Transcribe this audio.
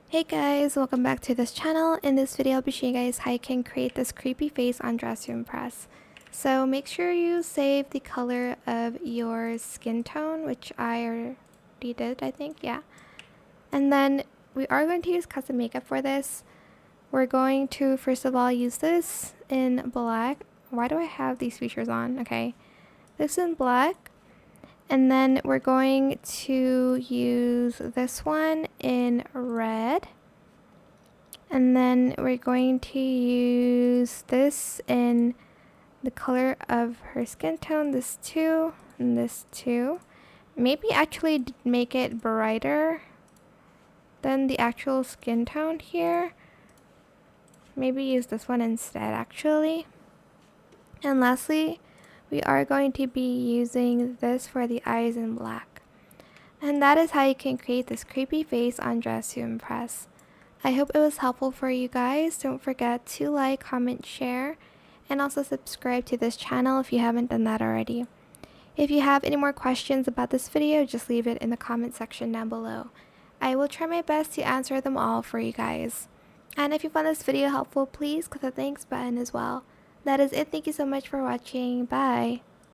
Hey guys, welcome back to this channel. In this video, I'll be showing you guys how you can create this creepy face on Dress to Impress. So make sure you save the color of your skin tone, which I already did, I think, yeah. And then we are going to use custom makeup for this. We're going to, first of all, use this in black. Why do I have these features on? Okay, this in black. And then we're going to use this one in red. And then we're going to use this in the color of her skin tone, this too, and this too. Maybe actually make it brighter than the actual skin tone here. Maybe use this one instead actually. And lastly, we are going to be using this for the eyes in black. And that is how you can create this creepy face on Dress to Impress. I hope it was helpful for you guys. Don't forget to like, comment, share, and also subscribe to this channel if you haven't done that already. If you have any more questions about this video, just leave it in the comment section down below. I will try my best to answer them all for you guys. And if you found this video helpful, please click the thanks button as well. That is it. Thank you so much for watching. Bye.